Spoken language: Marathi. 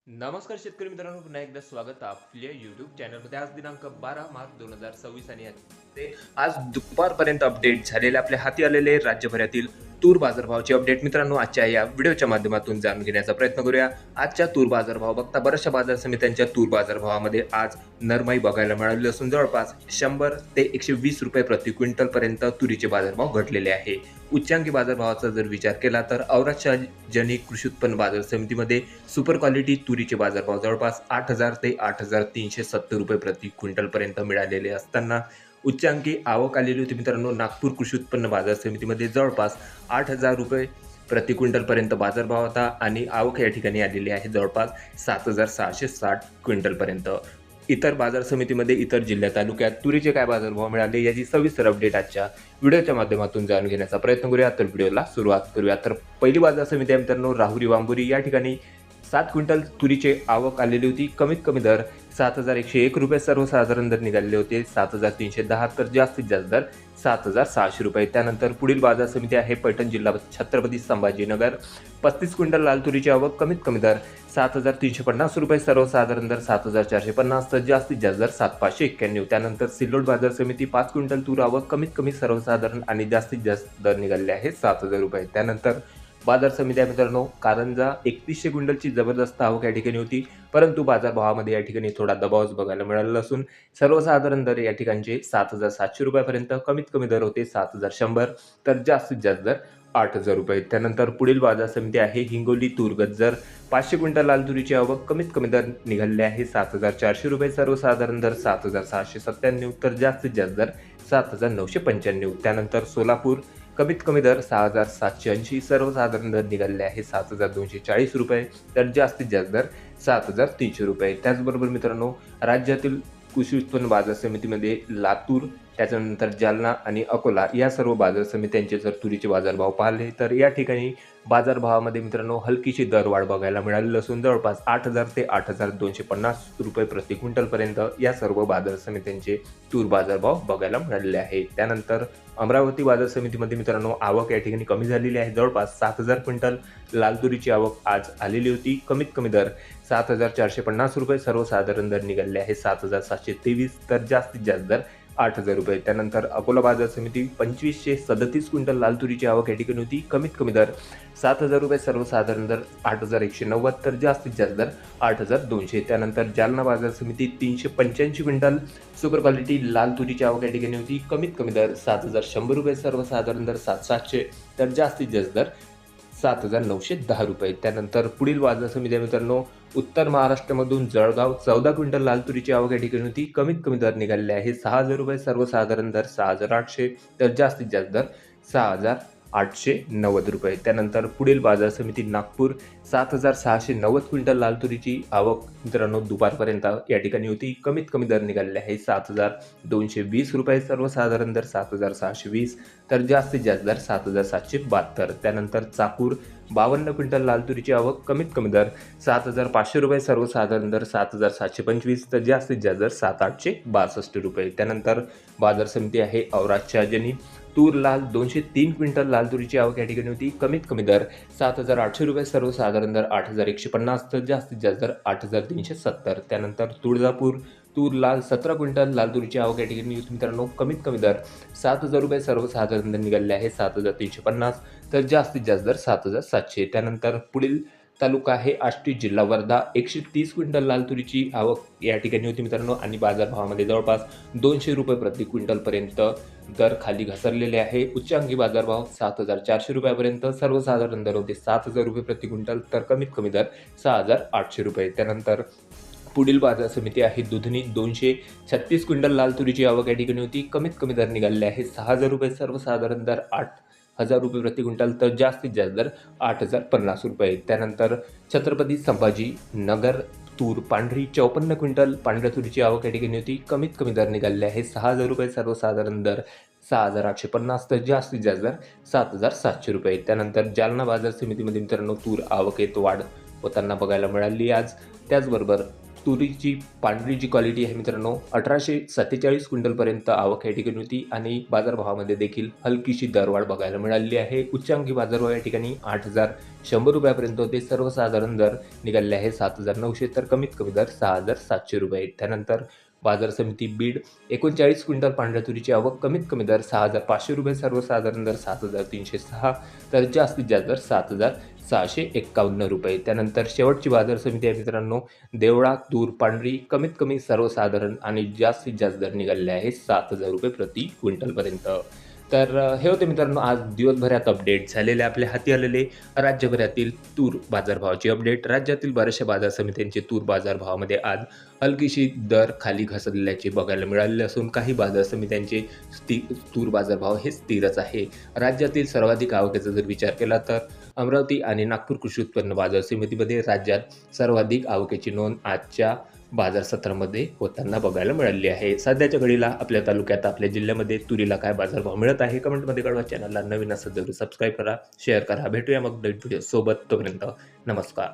नमस्कार शेतकरी मित्रांनो, पुन्हा एकदा स्वागत आपल्या YouTube चॅनलमध्ये. आज दिनांक 12 मार्च 2026 आणि आज दुपारपर्यंत अपडेट झालेले आपल्या हाती आलेले राज्यभरातील तूर बाजारभावाचे अपडेट मित्रांनो आजच्या या व्हिडिओच्या माध्यमातून जाणून घेण्याचा प्रयत्न करूया. आजच्या तूर बाजारभाव बघता बऱ्याचशा बाजार समित्यांच्या तूर बाजारभावामध्ये आज नरमाई बघायला मिळाली असून जवळपास 100 ते 120 रुपये प्रति क्विंटल पर्यंत तुरीचे बाजारभाव घटलेले आहे. उच्चांकी बाजारभावाचा जर विचार केला तर औरादच्या जनी कृषी उत्पन्न बाजार समितीमध्ये सुपर क्वालिटी तुरीचे बाजारभाव जवळपास 8,000 ते 8,370 रुपये प्रति क्विंटल पर्यंत मिळालेले असताना उच्चांकी आवक आलेली होती मित्रांनो. नागपूर कृषी उत्पन्न बाजार समितीमध्ये जवळपास 8,000 रुपये प्रति क्विंटल पर्यंत बाजारभाव होता आणि आवक या ठिकाणी आलेली आहे जवळपास 7,660 क्विंटल पर्यंत. इतर बाजार समितीमध्ये इतर जिल्ह्या तालुक्यात तुरीचे काय बाजारभाव मिळाले याची सविस्तर अपडेट आजच्या व्हिडिओच्या माध्यमातून जाणून घेण्याचा प्रयत्न करूया. तर व्हिडिओला सुरुवात करूया. तर पहिली बाजार समिती आहे मित्रांनो राहुरी वांबुरी. या ठिकाणी 7 क्विंटल तुरीचे आवक आलेली होती. कमीत कमी दर 7,101 रुपये सर्वसाधारण दर निघालेले होते. 7,310 तर जास्तीत जास्त दर 7,600 रुपये. त्यानंतर पुढील बाजार समिती आहे पैठण जिल्हा छत्रपती संभाजीनगर. 35 क्विंटल लाल तुरीची आवक. कमीत कमी दर 7,350 रुपये सर्वसाधारण दर 7,450 तर जास्तीत जास्त दर 7,591. त्यानंतर सिल्लोड बाजार समिती 5 क्विंटल तूर आवक. कमीत कमी सर्वसाधारण आणि जास्तीत जास्त दर निघालेले आहेत 7,000 रुपये. त्यानंतर बाजार समिती आहे मित्रांनो कारंजा 3100 क्विंटलची जबरदस्त आवक या ठिकाणी होती, परंतु बाजारभावामध्ये या ठिकाणी थोडा दबावच बघायला मिळालेला असून सर्वसाधारण दर या ठिकाणचे 7,700 रुपयापर्यंत. कमीत कमी दर होते 7,100 तर जास्तीत जास्त दर 8,000 रुपये. त्यानंतर पुढील बाजार समिती आहे हिंगोली तूर गज्जर. 500 क्विंटल लाल तुरीची आवक. कमीत कमी दर निघालेले आहे 7,400 रुपये. सर्वसाधारण दर 7,697 तर जास्तीत जास्त दर 7,995. त्यानंतर सोलापूर कमीत कमी दर 6,780 सर्वसाधारण दर निघालेले आहे 7,240 रुपये तर जास्तीत जास्त दर 7,300 रुपये. त्याचबरोबर मित्रांनो राज्यातील कृषी उत्पन्न बाजार समितीमध्ये लातूर, त्याच्यानंतर जालना आणि अकोला या सर्व बाजार समित्यांचे जर तुरीचे बाजारभाव पाहिले तर या ठिकाणी बाजारभावामध्ये मित्रांनो हलकीशी दरवाढ बघायला मिळालेली असून जवळपास 8,000 ते 8,250 रुपये प्रति क्विंटलपर्यंत या सर्व बाजार समित्यांचे तूर बाजारभाव बघायला मिळालेले आहेत. त्यानंतर अमरावती बाजार समितीमध्ये मित्रांनो आवक या ठिकाणी कमी झालेली आहे. जवळपास 7,000 क्विंटल लाल तुरीची आवक आज आलेली होती. कमीत कमी दर 7,450 रुपये सर्वसाधारण दर निघालेले आहे 7,723 तर जास्तीत जास्त दर 8,000 रुपये. त्यानंतर अकोला बाजार समिती 2,537 क्विंटल लाल तुरीची आवक या ठिकाणी होती. कमीत कमी दर 7,000 रुपये सर्वसाधारण दर 8,190 तर जास्तीत जास्त दर 8,200. त्यानंतर जालना बाजार समिती 385 क्विंटल सुपर क्वालिटी लाल तुरीची आवक या ठिकाणी होती. कमीत कमी दर 7,100 रुपये सर्वसाधारण दर 7,700 तर जास्तीत जास्त दर 7,910 रुपये. त्यानंतर पुढील बाजार समिती मित्रांनो उत्तर महाराष्ट्रामधून जळगाव 14 क्विंटल लाल तुरीची आवक या ठिकाणी होती. कमीत कमी दर निघालेले आहे 6,000 रुपये सर्वसाधारण दर 6,800 तर जास्तीत जास्त दर 6,890 रुपये. त्यानंतर पुढील बाजार समिती नागपूर 7,690 क्विंटल लाल तुरीची आवक मित्रांनो दुपारपर्यंत या ठिकाणी होती. कमीत कमी दर निघालेले आहे 7,220 रुपये सर्वसाधारण दर 7,620 तर जास्तीत जास्त दर 7,772. त्यानंतर चाकूर 52 क्विंटल लाल तुरीची आवक. कमीत कमी दर 7,500 रुपये सर्वसाधारण दर 7,725 तर जास्तीत जास्त दर 7,862 रुपये. त्यानंतर बाजार समिती आहे औरादच्या जनी तूर लाल 203 क्विंटल लाल तुरीची आवक या ठिकाणी होती. कमीत कमी दर 7,800 रुपये सर्वसाधारण दर 8,150 तर जास्तीत जास्त दर 8,370. त्यानंतर तुळजापूर तूर लाल 17 क्विंटल लाल तुरीची आवक या ठिकाणी होती मित्रांनो. कमीत कमी दर 7,000 रुपये सर्वसाधारण दर निघालेले आहे 7,350 तर जास्तीत जास्त दर 7,700. त्यानंतर पुढील तालुका आहे आष्टी जिल्हा वर्धा. 130 क्विंटल लाल तुरीची आवक या ठिकाणी होती मित्रांनो आणि बाजारभावामध्ये जवळपास 200 रुपये प्रति क्विंटलपर्यंत दर खाली घसरलेले आहे. उच्चांकी बाजारभाव 7,400 रुपयापर्यंत. सर्वसाधारण दर होते 7,000 रुपये प्रति क्विंटल तर कमीत कमी दर 6,800 रुपये. त्यानंतर पुढील बाजार समिती आहे दुधनी 236 क्विंटल लाल तुरीची आवक या ठिकाणी होती. कमीत कमी दर निघालेले आहे 6,000 रुपये सर्वसाधारण दर 8,000 रुपये प्रति क्विंटल तर जास्तीत जास्त दर 8,050 रुपये. त्यानंतर छत्रपती संभाजी नगर तूर पांढरी 54 क्विंटल पांढऱ्या तुरीची आवक या ठिकाणी होती. कमीत कमी दर निघालेले आहे 6,000 रुपये सर्वसाधारण दर 6,850 तर जास्तीत जास्त दर 7,700 रुपये. त्यानंतर जालना बाजार समितीमध्ये मित्रांनो तूर आवकेत वाढ होताना बघायला मिळाली आज. त्याचबरोबर तुरीची पांढरी जी क्वालिटी आहे मित्रांनो 1847 क्विंटलपर्यंत आवक या ठिकाणी होती आणि बाजारभावामध्ये देखील हलकीशी दरवाढ बघायला मिळालेली आहे. उच्चांकी बाजारभाव या ठिकाणी 8,100 रुपयापर्यंत होते. सर्वसाधारण दर निघालेले आहे 7,900 तर कमीत कमी दर 6,700 रुपये. त्यानंतर बाजार समिती बीड 39 क्विंटल पांढऱ्या तुरीची आवक, कमीत कमी दर 6,500 रुपये, सर्वसाधारण दर 7,306 तर जास्तीत जास्त दर 7,651 रुपये. त्यानंतर शेवटची बाजार समिती आहे मित्रांनो देवळा तूर पांढरी, कमीत कमी सर्वसाधारण आणि जास्तीत जास्त दर निघालेले आहे 7,000 रुपये प्रति क्विंटलपर्यंत. तर हे होते मित्रांनो आज दिवसभरात अपडेट झालेले आपल्या हाती आलेले राज्यभरातील तूर बाजारभावाची अपडेट. राज्यातील बऱ्याचशा बाजार समित्यांचे तूर बाजारभावामध्ये आज हलकीशी दर खाली घसरलेल्याचे बघायला मिळालेले असून काही बाजार समित्यांचे तूर बाजारभाव हे स्थिरच आहे. राज्यातील सर्वाधिक आवकेचा जर विचार केला तर अमरावती आणि नागपूर कृषी उत्पन्न बाजार समितीमध्ये राज्यात सर्वाधिक आवकेची नोंद आजच्या बाजार सत्रामध्ये होताना बघायला मिळाली आहे. सध्याच्या घडीला आपल्या तालुक्यात आपल्या जिल्ह्यामध्ये तुरीला काय बाजारभाव मिळत आहे कमेंटमध्ये कळवा. चॅनलला नवीन असेल तर सबस्क्राईब करा, शेअर करा. भेटूया मग नवीन व्हिडिओ सोबत. तोपर्यंत नमस्कार.